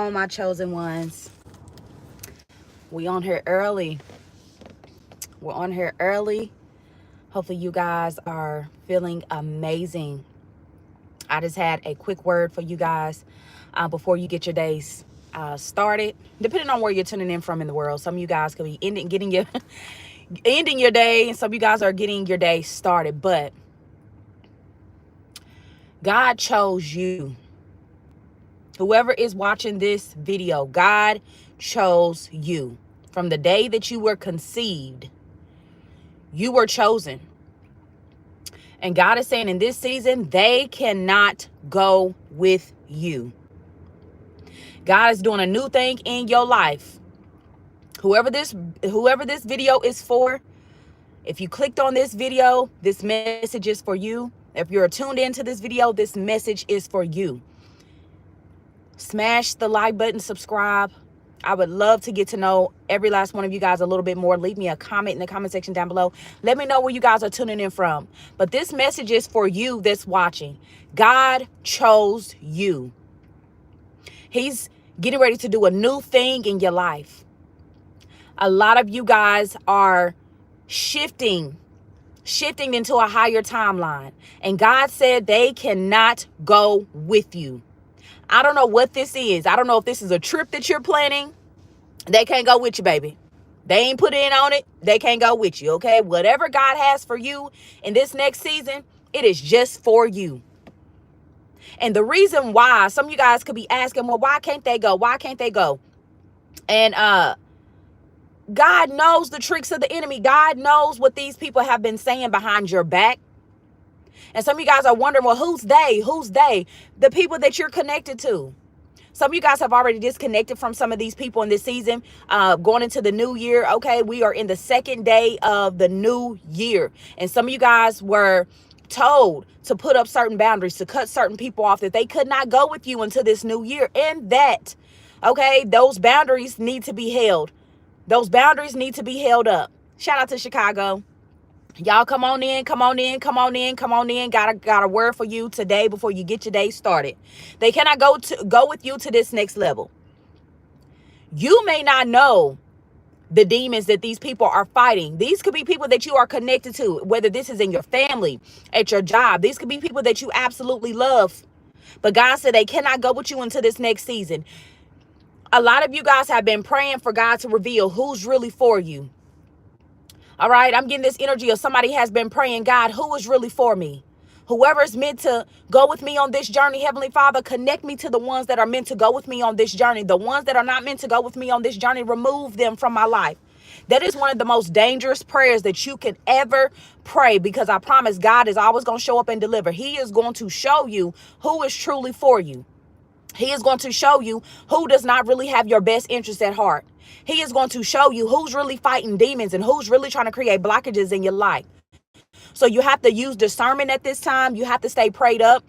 on, my chosen ones. We on here early. We're on here early. Hopefully you guys are feeling amazing. I just had a quick word for you guys before you get your days started. Depending on where you're tuning in from in the world. Some of you guys could be getting your ending your day, and some of you guys are getting your day started. But God chose you. Whoever is watching this video, God chose you. From the day that you were conceived, you were chosen. And God is saying in this season, they cannot go with you. God is doing a new thing in your life. Whoever this video is for, if you clicked on this video, this message is for you. If you're tuned into this video, this message is for you. Smash the like button, subscribe. I would love to get to know every last one of you guys a little bit more. Leave me a comment in the comment section down below. Let me know where you guys are tuning in from. But this message is for you that's watching. God chose you. He's getting ready to do a new thing in your life. A lot of you guys are shifting into a higher timeline. And God said they cannot go with you. I don't know what this is. I don't know if this is a trip that you're planning. They can't go with you, baby. They ain't put in on it. They can't go with you, okay? Whatever God has for you in this next season, it is just for you. And the reason why, some of you guys could be asking, well, why can't they go? Why can't they go? And God knows the tricks of the enemy. God knows what these people have been saying behind your back. And some of you guys are wondering, well, who's they? Who's they? The people that you're connected to. Some of you guys have already disconnected from some of these people in this season, going into the new year. Okay, we are in the second day of the new year. And some of you guys were told to put up certain boundaries, to cut certain people off, that they could not go with you into this new year. And that, okay, those boundaries need to be held. Those boundaries need to be held up. Shout out to Chicago. Y'all come on in, come on in, come on in, come on in. Got a word for you today before you get your day started. They cannot go with you to this next level. You may not know the demons that these people are fighting. These could be people that you are connected to, whether this is in your family, at your job. These could be people that you absolutely love. But God said they cannot go with you into this next season. A lot of you guys have been praying for God to reveal who's really for you. All right, I'm getting this energy of somebody has been praying, God, who is really for me? Whoever is meant to go with me on this journey, Heavenly Father, connect me to the ones that are meant to go with me on this journey. The ones that are not meant to go with me on this journey, remove them from my life. That is one of the most dangerous prayers that you can ever pray, because I promise God is always going to show up and deliver. He is going to show you who is truly for you. He is going to show you who does not really have your best interest at heart. He is going to show you who's really fighting demons and who's really trying to create blockages in your life. So you have to use discernment at this time. You have to stay prayed up.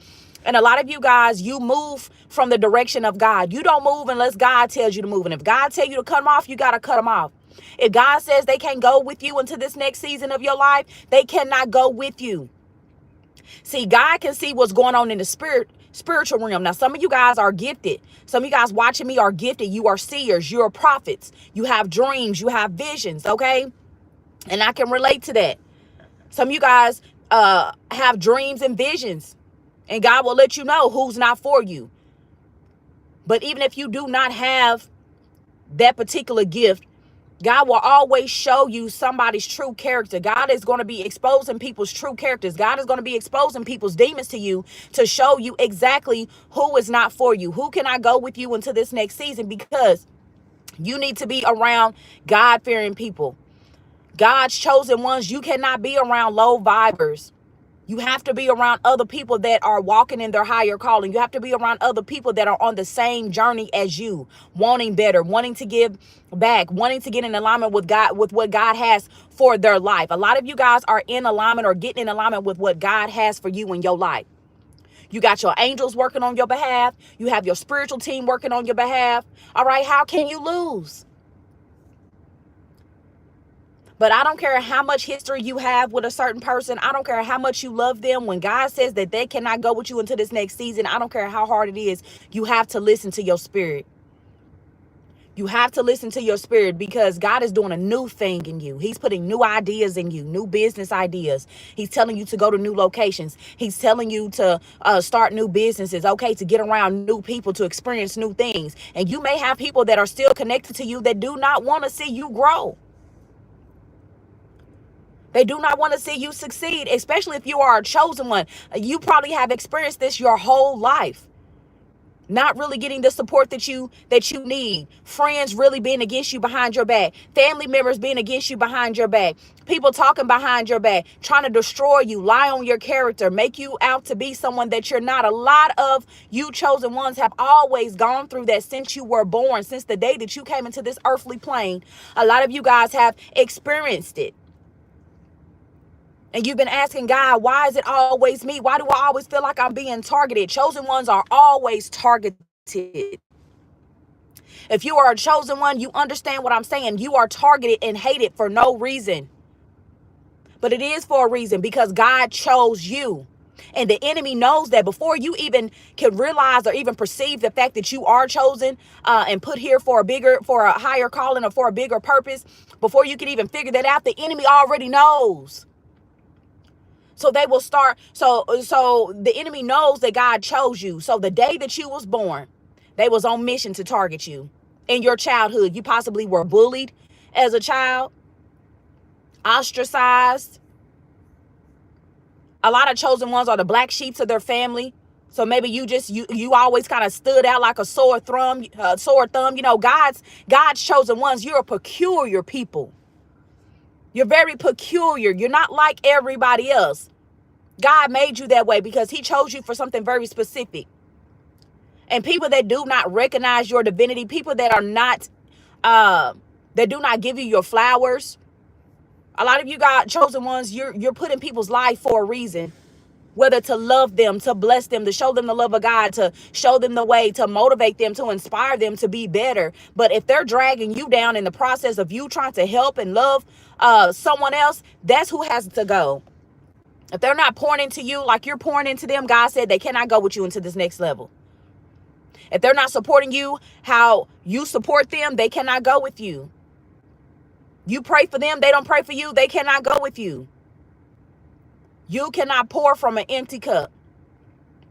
And a lot of you guys, you move from the direction of God. You don't move unless God tells you to move. And if God tells you to cut them off, you got to cut them off. If God says they can't go with you into this next season of your life, they cannot go with you. See, God can see what's going on in the spiritual realm. Now, some of you guys are gifted. Some of you guys watching me are gifted. You are seers. You are prophets. You have dreams. You have visions. Okay. And I can relate to that. Some of you guys have dreams and visions, and God will let you know who's not for you. But even if you do not have that particular gift, God will always show you somebody's true character. God is going to be exposing people's true characters. God is going to be exposing people's demons to you to show you exactly who is not for you. Who can I go with you into this next season? Because you need to be around God-fearing people. God's chosen ones. You cannot be around low vibers. You have to be around other people that are walking in their higher calling. You have to be around other people that are on the same journey as you, wanting better, wanting to give back, wanting to get in alignment with God, with what God has for their life. A lot of you guys are in alignment or getting in alignment with what God has for you in your life. You got your angels working on your behalf. You have your spiritual team working on your behalf. All right, how can you lose? But I don't care how much history you have with a certain person. I don't care how much you love them. When God says that they cannot go with you into this next season, I don't care how hard it is. You have to listen to your spirit. You have to listen to your spirit, because God is doing a new thing in you. He's putting new ideas in you, new business ideas. He's telling you to go to new locations. He's telling you to start new businesses, okay, to get around new people, to experience new things. And you may have people that are still connected to you that do not want to see you grow. They do not want to see you succeed, especially if you are a chosen one. You probably have experienced this your whole life. Not really getting the support that you need. Friends really being against you behind your back. Family members being against you behind your back. People talking behind your back, trying to destroy you, lie on your character, make you out to be someone that you're not. A lot of you chosen ones have always gone through that since you were born, since the day that you came into this earthly plane. A lot of you guys have experienced it. And you've been asking God, why is it always me? Why do I always feel like I'm being targeted? Chosen ones are always targeted. If you are a chosen one, you understand what I'm saying. You are targeted and hated for no reason. But it is for a reason, because God chose you. And the enemy knows that before you even can realize or even perceive the fact that you are chosen and put here for a higher calling or for a bigger purpose, before you can even figure that out, the enemy already knows. So they will start. So the enemy knows that God chose you. So the day that you was born, they was on mission to target you. In your childhood, you possibly were bullied as a child, ostracized. A lot of chosen ones are the black sheeps of their family. So maybe you always kind of stood out like a sore thumb. You know, God's chosen ones. You're a peculiar people. You're very peculiar. You're not like everybody else. God made you that way because he chose you for something very specific. And people that do not recognize your divinity, people that are not, that do not give you your flowers. A lot of you God chosen ones, you're putting people's life for a reason. Whether to love them, to bless them, to show them the love of God, to show them the way, to motivate them, to inspire them to be better. But if they're dragging you down in the process of you trying to help and love someone else, that's who has to go. If they're not pouring into you like you're pouring into them, God said they cannot go with you into this next level. If they're not supporting you how you support them, they cannot go with you. You pray for them, they don't pray for you, they cannot go with you. You cannot pour from an empty cup.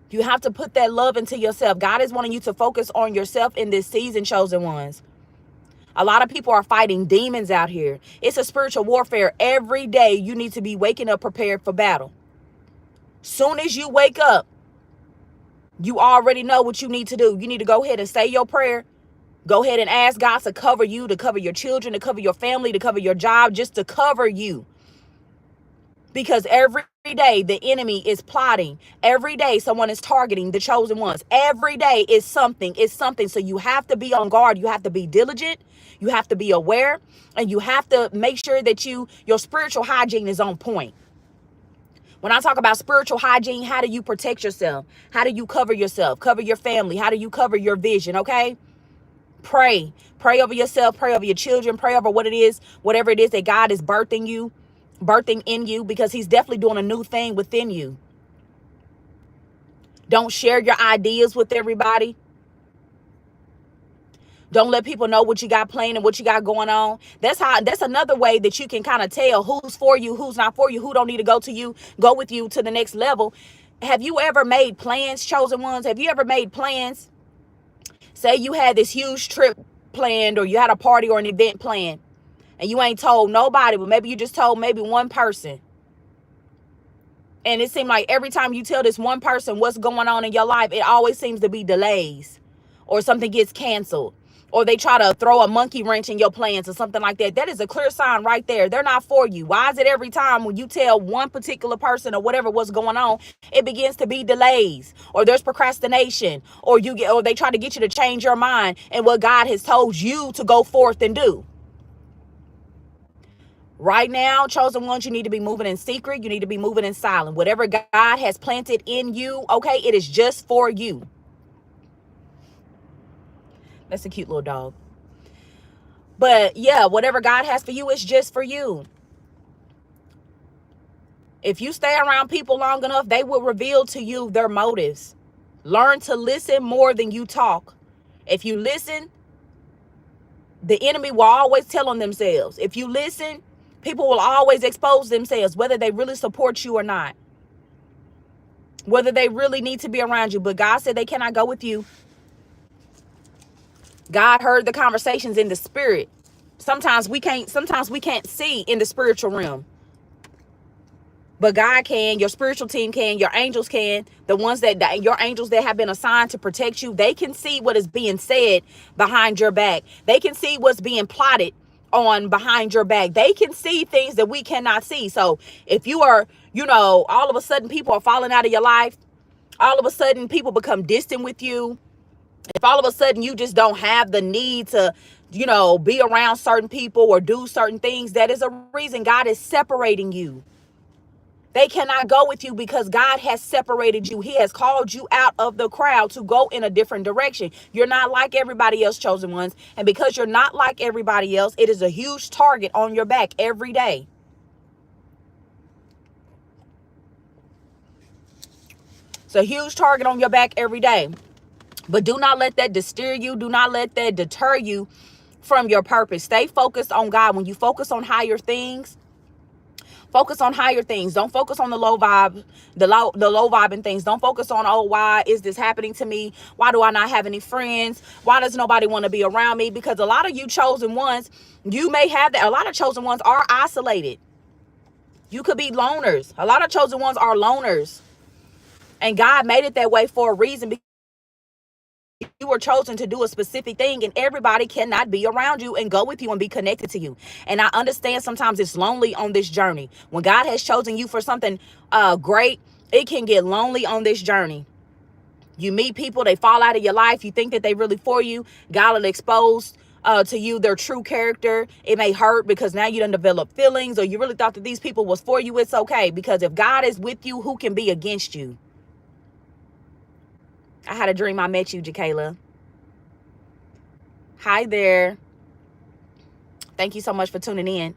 You have to put that love into yourself. God is wanting you to focus on yourself in this season, chosen ones. A lot of people are fighting demons out here. It's a spiritual warfare. Every day you need to be waking up prepared for battle. Soon as you wake up, you already know what you need to do. You need to go ahead and say your prayer. Go ahead and ask God to cover you, to cover your children, to cover your family, to cover your job, just to cover you. Because every day the enemy is plotting. Every day someone is targeting the chosen ones. Every day is something. So you have to be on guard. You have to be diligent. You have to be aware. And you have to make sure that your spiritual hygiene is on point. When I talk about spiritual hygiene, how do you protect yourself? How do you cover yourself? Cover your family. How do you cover your vision? Okay? Pray. Pray over yourself. Pray over your children. Pray over what it is, whatever it is that God is birthing in you, because he's definitely doing a new thing within you. Don't share your ideas with everybody. Don't let people know what you got planned and what you got going on. That's another way that you can kind of tell who's for you, who's not for you, who don't need to go with you to the next level. Have you ever made plans, chosen ones? Have you ever made plans? Say you had this huge trip planned, or you had a party or an event planned, and you ain't told nobody, but maybe you just told maybe one person. And it seemed like every time you tell this one person what's going on in your life, it always seems to be delays, or something gets canceled, or they try to throw a monkey wrench in your plans or something like that. That is a clear sign right there. They're not for you. Why is it every time when you tell one particular person or whatever what's going on, it begins to be delays, or there's procrastination, or they try to get you to change your mind and what God has told you to go forth and do? Right now, chosen ones, you need to be moving in secret. You need to be moving in silent. Whatever God has planted in you, okay, it is just for you. That's a cute little dog. But yeah, whatever God has for you, it's just for you. If you stay around people long enough, they will reveal to you their motives. Learn to listen more than you talk. If you listen, The enemy will always tell on themselves. If you listen, people will always expose themselves, whether they really support you or not, whether they really need to be around you. But God said they cannot go with you. God heard the conversations in the spirit. Sometimes we can't see in the spiritual realm. But God can, your spiritual team can, your angels can, the ones that your angels that have been assigned to protect you, they can see what is being said behind your back. They can see what's being plotted on behind your back. They can see things that we cannot see. So if you are, all of a sudden people are falling out of your life, all of a sudden people become distant with you, if all of a sudden you just don't have the need to, be around certain people or do certain things, that is a reason God is separating you. They cannot go with you because God has separated you. He has called you out of the crowd to go in a different direction. You're not like everybody else, chosen ones. And because you're not like everybody else, it is a huge target on your back every day. It's a huge target on your back every day. But do not let that steer you. Do not let that deter you from your purpose. Stay focused on God. When you focus on higher things, focus on higher things. Don't focus on the low vibe, the low vibing things. Don't focus on, oh, why is this happening to me? Why do I not have any friends? Why does nobody want to be around me? Because a lot of you chosen ones, you may have that. A lot of chosen ones are isolated. You could be loners. A lot of chosen ones are loners. And God made it that way for a reason, because you were chosen to do a specific thing, and everybody cannot be around you and go with you and be connected to you. And I understand sometimes it's lonely on this journey. When God has chosen you for something great, it can get lonely on this journey. You meet people, they fall out of your life. You think that they really for you. God will expose to you their true character. It may hurt because now you done develop feelings, or you really thought that these people was for you. It's okay, because if God is with you, who can be against you? I had a dream I met you, Jakayla. Hi there. Thank you so much for tuning in.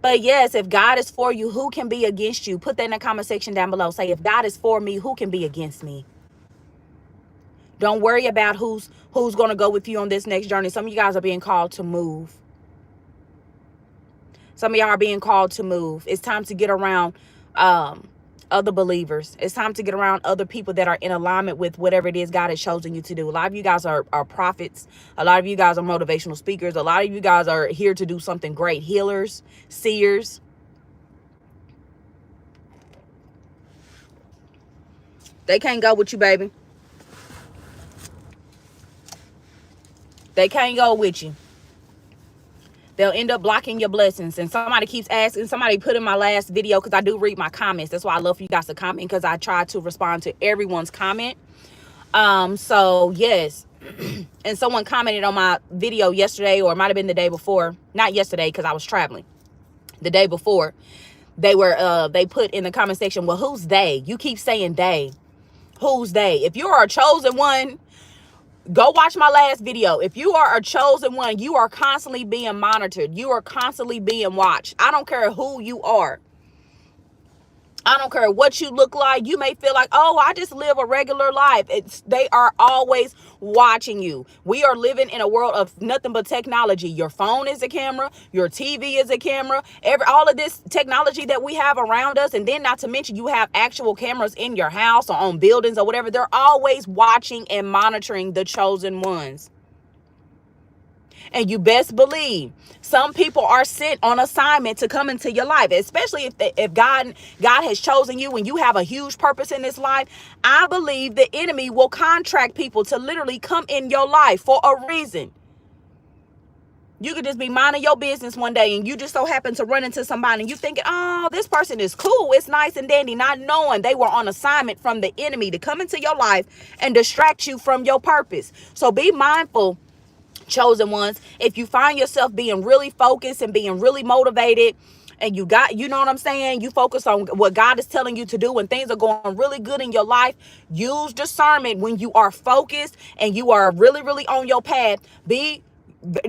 But yes, if God is for you, who can be against you? Put that in the comment section down below. Say, if God is for me, who can be against me? Don't worry about who's going to go with you on this next journey. Some of you guys are being called to move. Some of y'all are being called to move. It's time to get around other believers. It's time to get around other people that are in alignment with whatever it is God has chosen you to do. A lot of you guys are prophets. A lot of you guys are motivational speakers. A lot of you guys are here to do something great. Healers, seers. They can't go with you, baby. They can't go with you. They'll end up blocking your blessings. And somebody keeps asking, somebody put in my last video, because I do read my comments. That's why I love for you guys to comment, because I try to respond to everyone's comment. So yes. And someone commented on my video yesterday, or it might have been the day before. Not yesterday, because I was traveling. The day before. They put in the comment section, well, who's they? You keep saying they. Who's they? If you are a chosen one, go watch my last video. If you are a chosen one, you are constantly being monitored. You are constantly being watched. I don't care who you are. I don't care what you look like. You may feel like, oh, I just live a regular life. They are always watching you. We are living in a world of nothing but technology. Your phone is a camera. Your TV is a camera. All of this technology that we have around us. And then not to mention, you have actual cameras in your house or on buildings or whatever. They're always watching and monitoring the chosen ones. And you best believe some people are sent on assignment to come into your life, especially if God has chosen you and you have a huge purpose in this life. I believe the enemy will contract people to literally come in your life for a reason. You could just be minding your business one day and you just so happen to run into somebody and you thinking, oh, this person is cool. It's nice and dandy, not knowing they were on assignment from the enemy to come into your life and distract you from your purpose. So be mindful, chosen ones. If you find yourself being really focused and being really motivated, and you know what I'm saying, you focus on what God is telling you to do and things are going really good in your life, use discernment when you are focused and you are really, really on your path.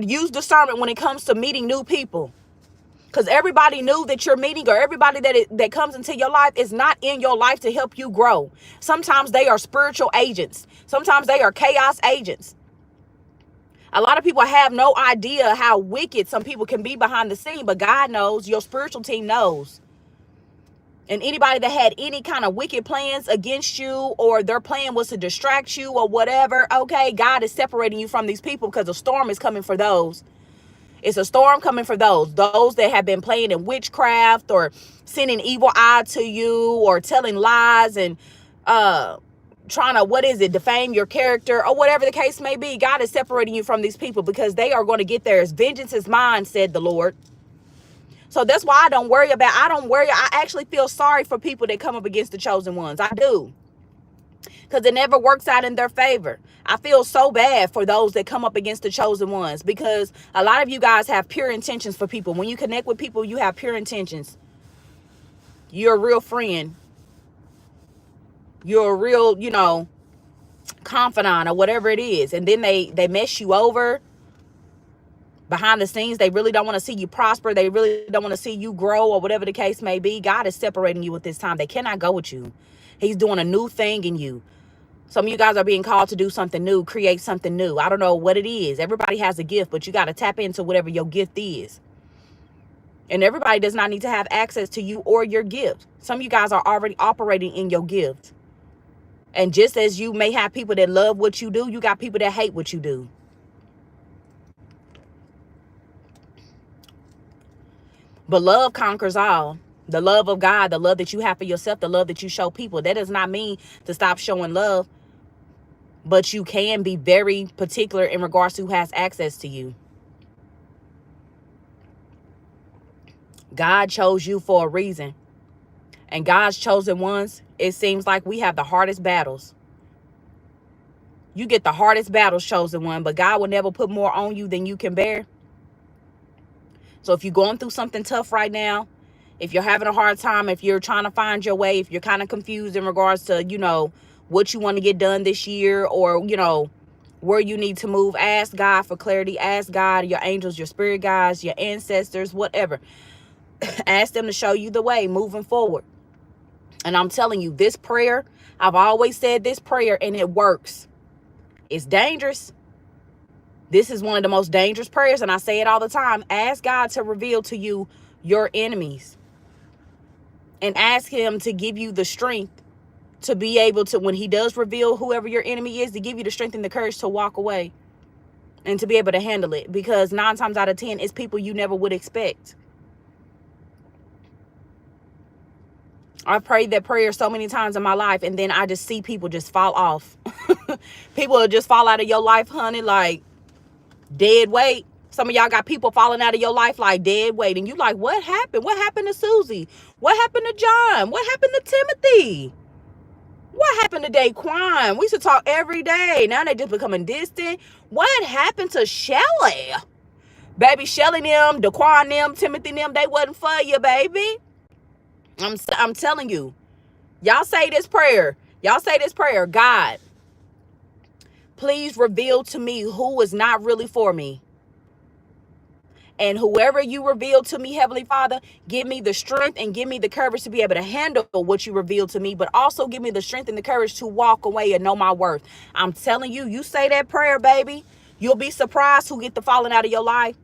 Use discernment when it comes to meeting new people. Because everybody new that you're meeting, or everybody that comes into your life, is not in your life to help you grow. Sometimes they are spiritual agents. Sometimes they are chaos agents. A lot of people have no idea how wicked some people can be behind the scene, but God knows, your spiritual team knows. And anybody that had any kind of wicked plans against you, or their plan was to distract you or whatever, okay, God is separating you from these people, because a storm is coming for those. It's a storm coming for those that have been playing in witchcraft, or sending evil eye to you, or telling lies, and trying to, defame your character, or whatever the case may be. God is separating you from these people, because they are going to get theirs. Vengeance is mine, said the Lord. So that's why I don't worry. I actually feel sorry for people that come up against the chosen ones. I do. Because it never works out in their favor. I feel so bad for those that come up against the chosen ones, because a lot of you guys have pure intentions for people. When you connect with people, you have pure intentions. You're a real friend. You're a real, confidant, or whatever it is. And then they mess you over behind the scenes. They really don't want to see you prosper. They really don't want to see you grow, or whatever the case may be. God is separating you at this time. They cannot go with you. He's doing a new thing in you. Some of you guys are being called to do something new, create something new. I don't know what it is. Everybody has a gift, but you got to tap into whatever your gift is. And everybody does not need to have access to you or your gift. Some of you guys are already operating in your gift. And just as you may have people that love what you do, you got people that hate what you do. But love conquers all. The love of God, the love that you have for yourself, the love that you show people. That does not mean to stop showing love. But you can be very particular in regards to who has access to you. God chose you for a reason. And God's chosen ones, it seems like we have the hardest battles. You get the hardest battles, chosen one, but God will never put more on you than you can bear. So if you're going through something tough right now, if you're having a hard time, if you're trying to find your way, if you're kind of confused in regards to, what you want to get done this year, or, where you need to move, ask God for clarity. Ask God, your angels, your spirit guides, your ancestors, whatever. Ask them to show you the way moving forward. And I'm telling you, this prayer, I've always said this prayer, and it works. It's dangerous. This is one of the most dangerous prayers, and I say it all the time. Ask God to reveal to you your enemies. And ask him to give you the strength to be able to, when he does reveal whoever your enemy is, to give you the strength and the courage to walk away and to be able to handle it. Because 9 times out of 10, it's people you never would expect. I've prayed that prayer so many times in my life, and then I just see people just fall off. People will just fall out of your life, honey, like dead weight. Some of y'all got people falling out of your life like dead weight. And you like, what happened? What happened to Susie? What happened to John? What happened to Timothy? What happened to Daquan? We used to talk every day. Now they just becoming distant. What happened to Shelly? Baby, Shelly them, Daquan them, Timothy them, they wasn't for you, baby. I'm telling you. Y'all say this prayer. Y'all say this prayer. God, please reveal to me who is not really for me. And whoever you reveal to me, Heavenly Father, give me the strength and give me the courage to be able to handle what you reveal to me, but also give me the strength and the courage to walk away and know my worth. I'm telling you, you say that prayer, baby, you'll be surprised who get the falling out of your life.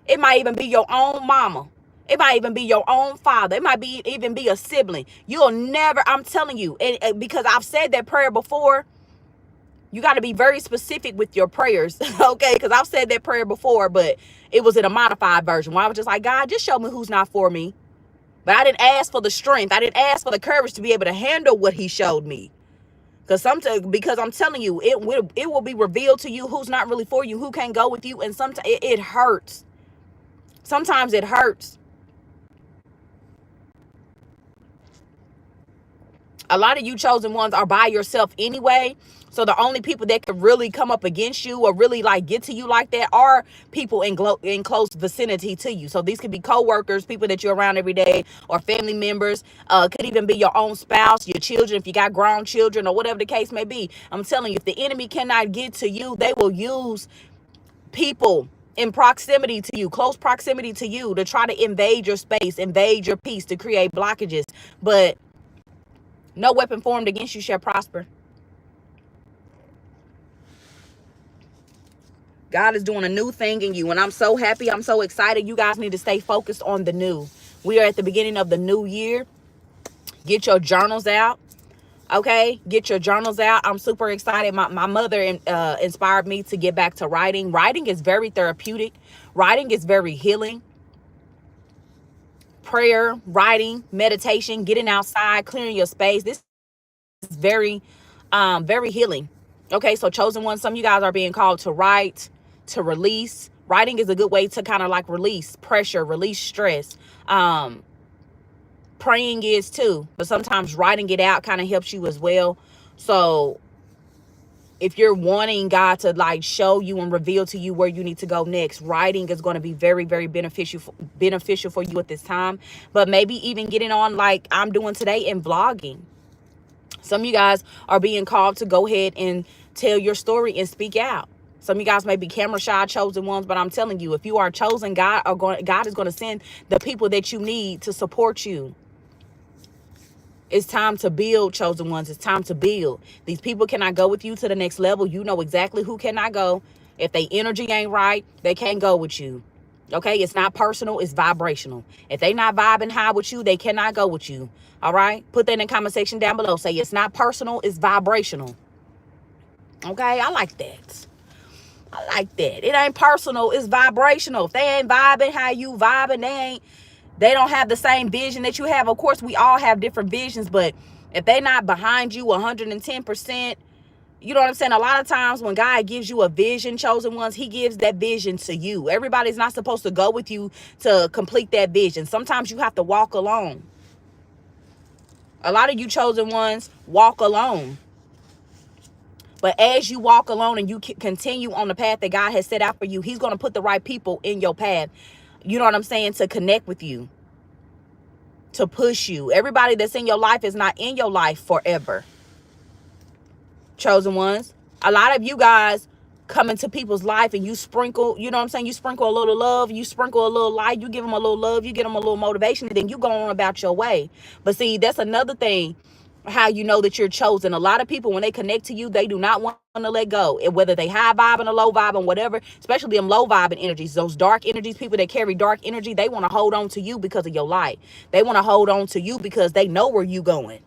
It might even be your own mama. It might even be your own father. It might even be a sibling. You'll never, I'm telling you, and because I've said that prayer before, you got to be very specific with your prayers, okay? Because I've said that prayer before, but it was in a modified version where I was just like, God, just show me who's not for me. But I didn't ask for the strength. I didn't ask for the courage to be able to handle what he showed me. Because I'm telling you, it will be revealed to you who's not really for you, who can't go with you. And sometimes it hurts. Sometimes it hurts. A lot of you chosen ones are by yourself anyway. So the only people that could really come up against you or really like get to you like that are people in close vicinity to you. So these could be co-workers, people that you're around every day, or family members. Could even be your own spouse, your children, if you got grown children, or whatever the case may be. I'm telling you, if the enemy cannot get to you, they will use people in proximity to you, close proximity to you, to try to invade your space, invade your peace, to create blockages. But no weapon formed against you shall prosper. God is doing a new thing in you, and I'm so happy. I'm so excited. You guys need to stay focused on the new. We are at the beginning of the new year. Get your journals out. Okay, get your journals out. I'm super excited. My mother inspired me to get back to writing. Writing is very therapeutic. Writing is very healing. Prayer, writing, meditation, getting outside, clearing your space. This is very healing. Okay, so chosen one, some of you guys are being called to write, to release. Writing is a good way to kind of like release pressure, release stress. Praying is too, but sometimes writing it out kind of helps you as well. So if you're wanting God to like show you and reveal to you where you need to go next, writing is going to be very, very beneficial for you at this time. But maybe even getting on like I'm doing today and vlogging. Some of you guys are being called to go ahead and tell your story and speak out. Some of you guys may be camera shy chosen ones, but I'm telling you, if you are chosen, God is going to send the people that you need to support you. It's time to build, chosen ones. It's time to build. These people cannot go with you to the next level. You know exactly who cannot go. If their energy ain't right, they can't go with you. Okay, it's not personal, it's vibrational. If they not vibing high with you, they cannot go with you. All right, put that in the comment section down below. Say it's not personal, it's vibrational. Okay, I like that. I like that. It ain't personal, it's vibrational. If they ain't vibing how you vibing, they don't have the same vision that you have. Of course, we all have different visions, but if they not behind you 110%, you know what I'm saying? A lot of times when God gives you a vision, chosen ones, he gives that vision to you. Everybody's not supposed to go with you to complete that vision. Sometimes you have to walk alone. A lot of you chosen ones walk alone. But as you walk alone and you continue on the path that God has set out for you, he's going to put the right people in your path. You know what I'm saying? To connect with you. To push you. Everybody that's in your life is not in your life forever. Chosen ones, a lot of you guys come into people's life and you sprinkle, you know what I'm saying? You sprinkle a little love, you sprinkle a little light, you give them a little love, you give them a little motivation, and then you go on about your way. But see, that's another thing, how you know that you're chosen. A lot of people, when they connect to you, they do not want to let go. And whether they high vibing or low vibing, whatever, especially them low vibing energies, those dark energies, people that carry dark energy, they want to hold on to you because of your light. They want to hold on to you because they know where you going.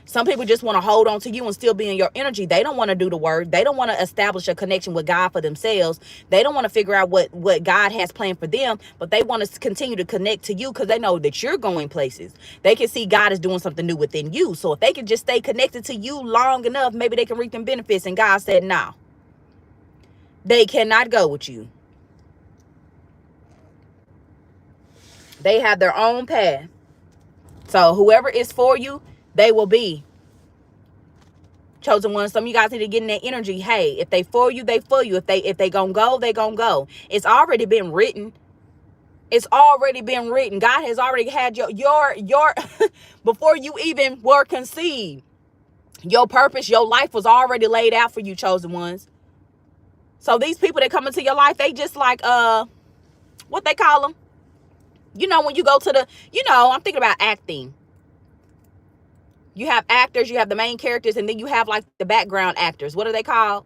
Some people just want to hold on to you and still be in your energy. They don't want to do the work. They don't want to establish a connection with God for themselves. They don't want to figure out what God has planned for them, but they want to continue to connect to you because they know that you're going places. They can see God is doing something new within you. So if they can just stay connected to you long enough, maybe they can reap them benefits. And God said, no, they cannot go with you. They have their own path. So whoever is for you, they will be. Chosen ones, some of you guys need to get in that energy. Hey, if they for you, they for you. If they gonna go, they gonna go. It's already been written. It's already been written. God has already had your before you even were conceived. Your purpose, your life was already laid out for you, chosen ones. So these people that come into your life, they just like what they call them. You know, when you go to the, I'm thinking about acting. You have actors, you have the main characters, and then you have like the background actors. What are they called?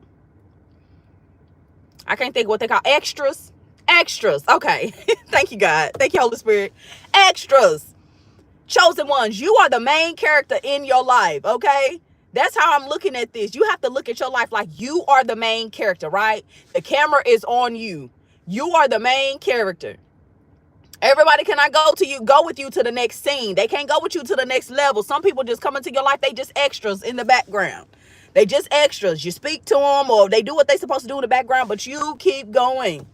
I can't think what they call. Extras. Extras. Okay. Thank you, God. Thank you, Holy Spirit. Extras. Chosen ones. You are the main character in your life. Okay. That's how I'm looking at this. You have to look at your life like you are the main character, right? The camera is on you. You are the main character. Everybody cannot go with you to the next scene. They can't go with you to the next level. Some people just come into your life. They just extras in the background. They just extras. You speak to them or they do what they're supposed to do in the background, but you keep going.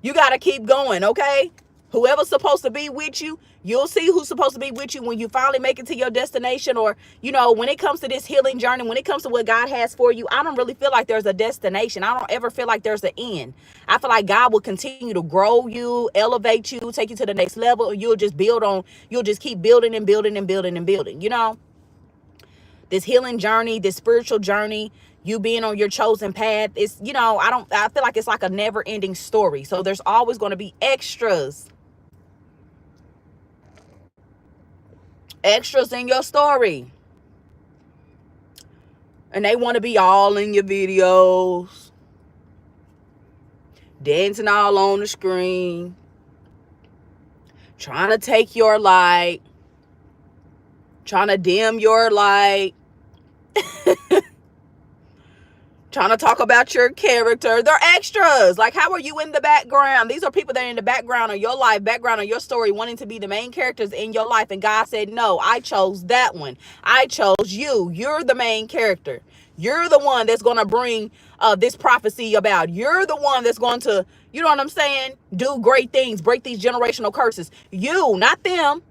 You got to keep going, okay? Whoever's supposed to be with you, you'll see who's supposed to be with you when you finally make it to your destination. Or, when it comes to this healing journey, when it comes to what God has for you, I don't really feel like there's a destination. I don't ever feel like there's an end. I feel like God will continue to grow you, elevate you, take you to the next level, and you'll just keep building and building and building and building, This healing journey, this spiritual journey, you being on your chosen path, it's, I feel like it's like a never ending story. So there's always going to be extras in your story. And they want to be all in your videos. dancing all on the screen, trying to take your light, trying to dim your light, trying to talk about your character. They're extras. Like, how are you in the background? These are people that are in the background of your life, background of your story, wanting to be the main characters in your life. And God said, no, I chose that one. I chose you. You're the main character. You're the one that's going to bring this prophecy about. You're the one that's going to, you know what I'm saying, do great things, break these generational curses. You, not them.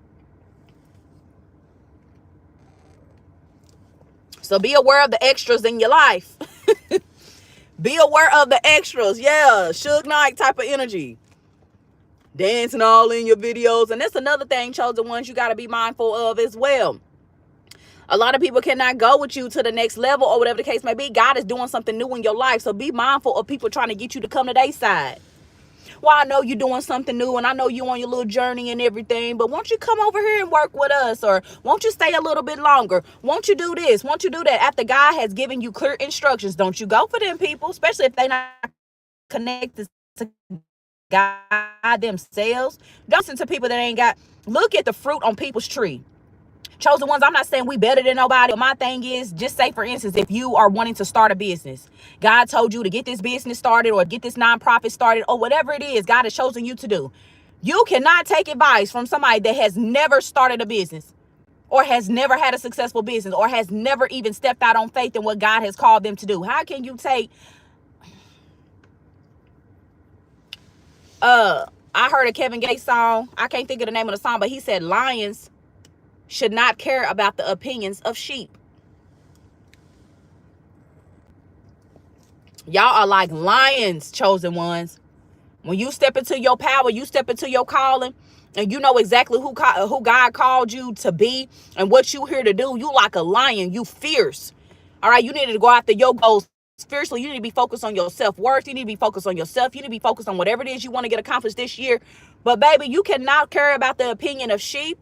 So be aware of the extras in your life. Be aware of the extras. Yeah, Suge Knight type of energy. Dancing all in your videos. And that's another thing, chosen ones, you got to be mindful of as well. A lot of people cannot go with you to the next level or whatever the case may be. God is doing something new in your life. So be mindful of people trying to get you to come to their side. Well, I know you're doing something new and I know you're on your little journey and everything, but won't you come over here and work with us? Or won't you stay a little bit longer? Won't you do this? Won't you do that? After God has given you clear instructions, don't you go for them people, especially if they're not connected to God themselves. Don't listen to people that ain't got, look at the fruit on people's tree. Chosen ones, I'm not saying we better than nobody, but my thing is, just say, for instance, if you are wanting to start a business, God told you to get this business started or get this nonprofit started or whatever it is God has chosen you to do. You cannot take advice from somebody that has never started a business or has never had a successful business or has never even stepped out on faith in what God has called them to do. How can you take... I heard a Kevin Gates song. I can't think of the name of the song, but he said lions should not care about the opinions of sheep. Y'all are like lions, chosen ones. When you step into your power, you step into your calling, and you know exactly who God called you to be and what you here to do. You like a lion. You fierce. All right, you need to go after your goals fiercely. You need to be focused on your self-worth. You need to be focused on yourself. You need to be focused on whatever it is you want to get accomplished this year. But baby, you cannot care about the opinion of sheep.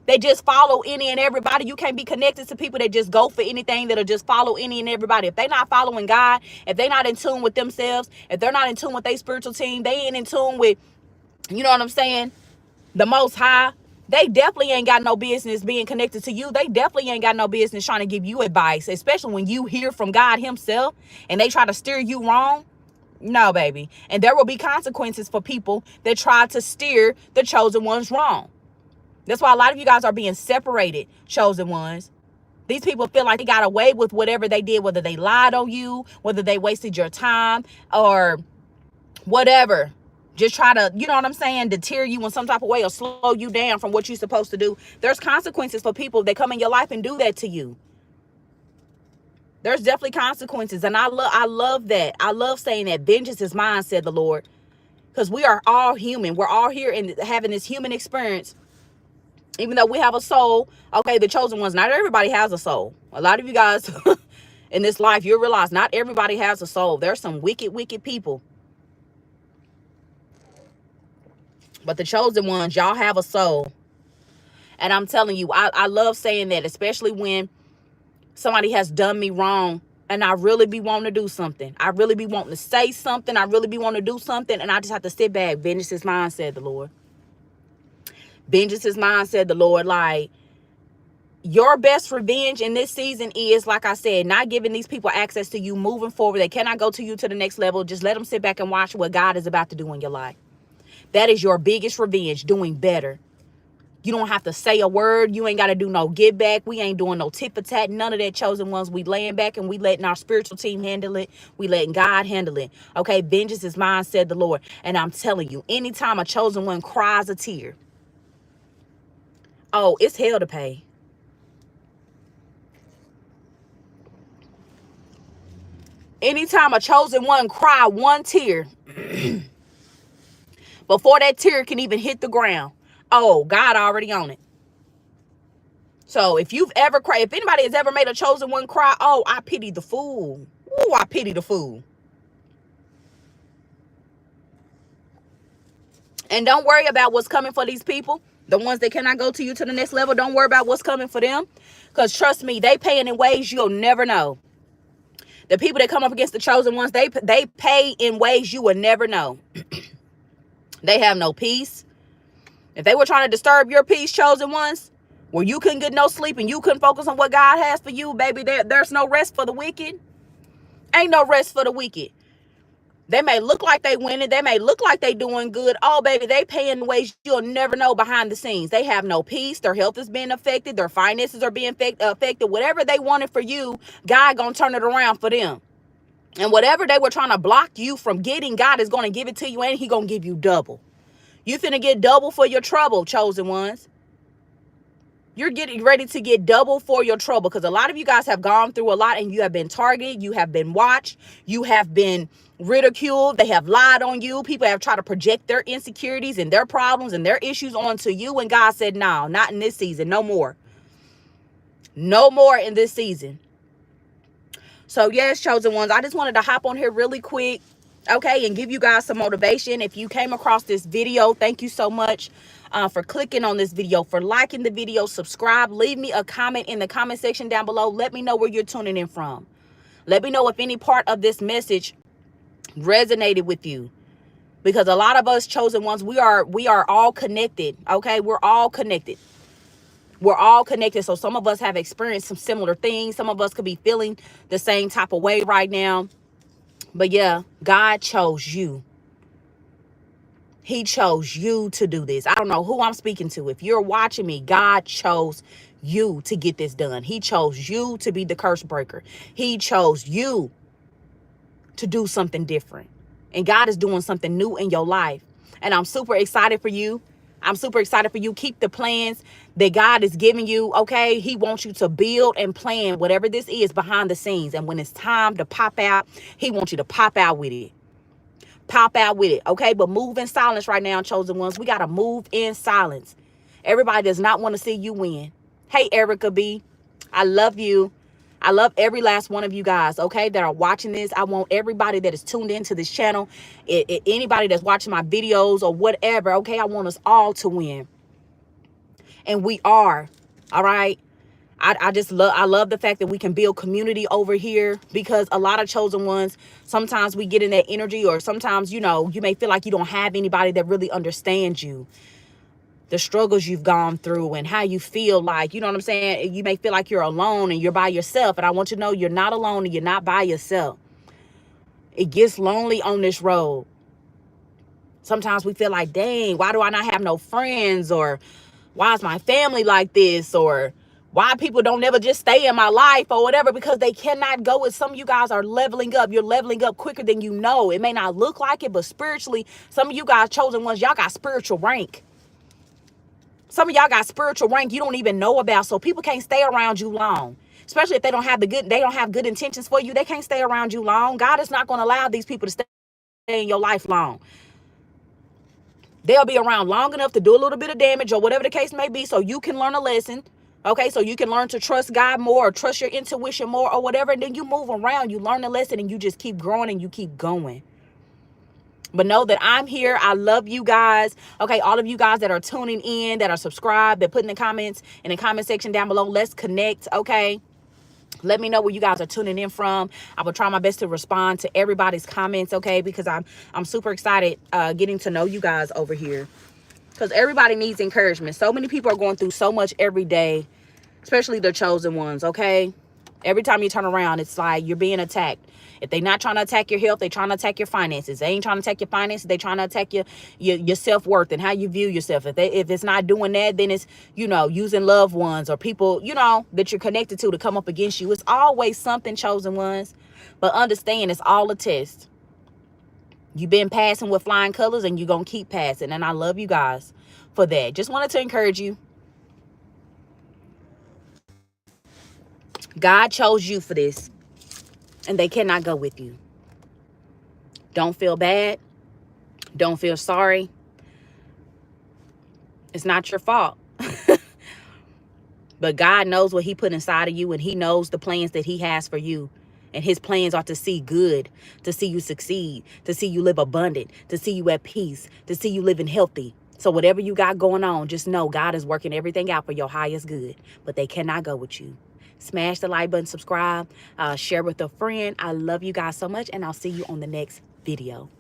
They just follow any and everybody. You can't be connected to people that just go for anything, that'll just follow any and everybody. If they're not following God, if they're not in tune with themselves, if they're not in tune with their spiritual team, they ain't in tune with, you know what I'm saying, the Most High, they definitely ain't got no business being connected to you. They definitely ain't got no business trying to give you advice, especially when you hear from God himself and they try to steer you wrong. No, baby. And there will be consequences for people that try to steer the chosen ones wrong. That's why a lot of you guys are being separated, chosen ones. These people feel like they got away with whatever they did, whether they lied on you, whether they wasted your time or whatever. Just try to, you know what I'm saying, deter you in some type of way or slow you down from what you're supposed to do. There's consequences for people that come in your life and do that to you. There's definitely consequences. And I love that. I love saying that vengeance is mine, said the Lord. Because we are all human. We're all here and having this human experience. Even though we have a soul, okay, the chosen ones, not everybody has a soul. A lot of you guys in this life, you'll realize not everybody has a soul. There's some wicked, wicked people. But the chosen ones, y'all have a soul. And I'm telling you, I love saying that, especially when somebody has done me wrong and I really be wanting to do something. I really be wanting to say something. I really be wanting to do something. And I just have to sit back. Vengeance is mine, said the Lord. Vengeance is mine, said the Lord. Like, your best revenge in this season is, like I said, not giving these people access to you moving forward. They cannot go to you to the next level. Just let them sit back and watch what God is about to do in your life. That is your biggest revenge, doing better. You don't have to say a word. You ain't got to do no give back. We ain't doing no tit for tat. None of that, chosen ones. We laying back and we letting our spiritual team handle it. We letting God handle it. Okay, vengeance is mine, said the Lord. And I'm telling you, anytime a chosen one cries a tear, oh, it's hell to pay. Anytime a chosen one cry one tear, before that tear can even hit the ground, oh, God already on it. So if you've ever cried, if anybody has ever made a chosen one cry, oh, I pity the fool. Ooh, I pity the fool. And don't worry about what's coming for these people. The ones that cannot go to you to the next level, don't worry about what's coming for them. Because trust me, they paying in ways you'll never know. The people that come up against the chosen ones, they pay in ways you would never know. They have no peace. If they were trying to disturb your peace, chosen ones, where you couldn't get no sleep and you couldn't focus on what God has for you, baby, there's no rest for the wicked. Ain't no rest for the wicked. They may look like they winning. They may look like they doing good. Oh, baby, they paying in ways you'll never know behind the scenes. They have no peace. Their health is being affected. Their finances are being affected. Whatever they wanted for you, God gonna turn it around for them. And whatever they were trying to block you from getting, God is going to give it to you, and he gonna give you double. You finna get double for your trouble, chosen ones. You're getting ready to get double for your trouble, because a lot of you guys have gone through a lot and you have been targeted. You have been watched. You have been ridiculed. They have lied on you. People have tried to project their insecurities and their problems and their issues onto you. And God said, no, not in this season. No more. No more in this season. So yes, chosen ones, I just wanted to hop on here really quick, okay, and give you guys some motivation. If you came across this video, thank you so much for clicking on this video, for liking the video, subscribe, leave me a comment in the comment section down below. Let me know where you're tuning in from. Let me know if any part of this message resonated with you, because a lot of us chosen ones, we are all connected, okay? We're all connected. We're all connected. So some of us have experienced some similar things. Some of us could be feeling the same type of way right now. But yeah, God chose you. He chose you to do this. I don't know who I'm speaking to. If you're watching me, God chose you to get this done. He chose you to be the curse breaker. He chose you to do something different. And God is doing something new in your life. And I'm super excited for you. I'm super excited for you. Keep the plans that God is giving you, okay? He wants you to build and plan whatever this is behind the scenes. And when it's time to pop out, he wants you to pop out with it. Pop out with it, okay? But move in silence right now, chosen ones. We got to move in silence. Everybody does not want to see you win. Hey, Erica B, I love you. I love every last one of you guys, okay, that are watching this. I want everybody that is tuned into this channel, anybody that's watching my videos or whatever, okay, I want us all to win. And we are, all right? I love the fact that we can build community over here, because a lot of chosen ones, sometimes we get in that energy, or sometimes, you know, you may feel like you don't have anybody that really understands you. The struggles you've gone through and how you feel like, you know what I'm saying? You may feel like you're alone and you're by yourself. And I want you to know you're not alone and you're not by yourself. It gets lonely on this road. Sometimes we feel like, dang, why do I not have no friends? Or why is my family like this? Or why people don't never just stay in my life or whatever, because they cannot go with. Some of you guys are leveling up. You're leveling up quicker than you know. It may not look like it, but spiritually, some of you guys, chosen ones, y'all got spiritual rank. Some of y'all got spiritual rank you don't even know about, so people can't stay around you long. Especially if they don't have good intentions for you. They can't stay around you long. God is not going to allow these people to stay in your life long. They'll be around long enough to do a little bit of damage or whatever the case may be, so you can learn a lesson. Okay, so you can learn to trust God more, or trust your intuition more, or whatever. And then you move around, you learn a lesson, and you just keep growing and you keep going. But know that I'm here. I love you guys. Okay, all of you guys that are tuning in, that are subscribed, that put in the comments in the comment section down below. Let's connect, okay? Let me know where you guys are tuning in from. I will try my best to respond to everybody's comments, okay? Because I'm super excited getting to know you guys over here. Because everybody needs encouragement. So many people are going through so much every day, especially the chosen ones, okay? Every time you turn around, it's like you're being attacked. If they're not trying to attack your health, they're trying to attack your finances. They ain't trying to attack your finances. They're trying to attack your self-worth and how you view yourself. If it's not doing that, then it's, you know, using loved ones or people, you know, that you're connected to come up against you. It's always something, chosen ones. But understand, it's all a test. You've been passing with flying colors, and you're going to keep passing. And I love you guys for that. Just wanted to encourage you. God chose you for this, and they cannot go with you. Don't feel bad. Don't feel sorry. It's not your fault. But God knows what he put inside of you, and he knows the plans that he has for you. And his plans are to see good, to see you succeed, to see you live abundant, to see you at peace, to see you living healthy. So whatever you got going on, just know God is working everything out for your highest good. But they cannot go with you. Smash the like button, subscribe, share with a friend. I love you guys so much, and I'll see you on the next video.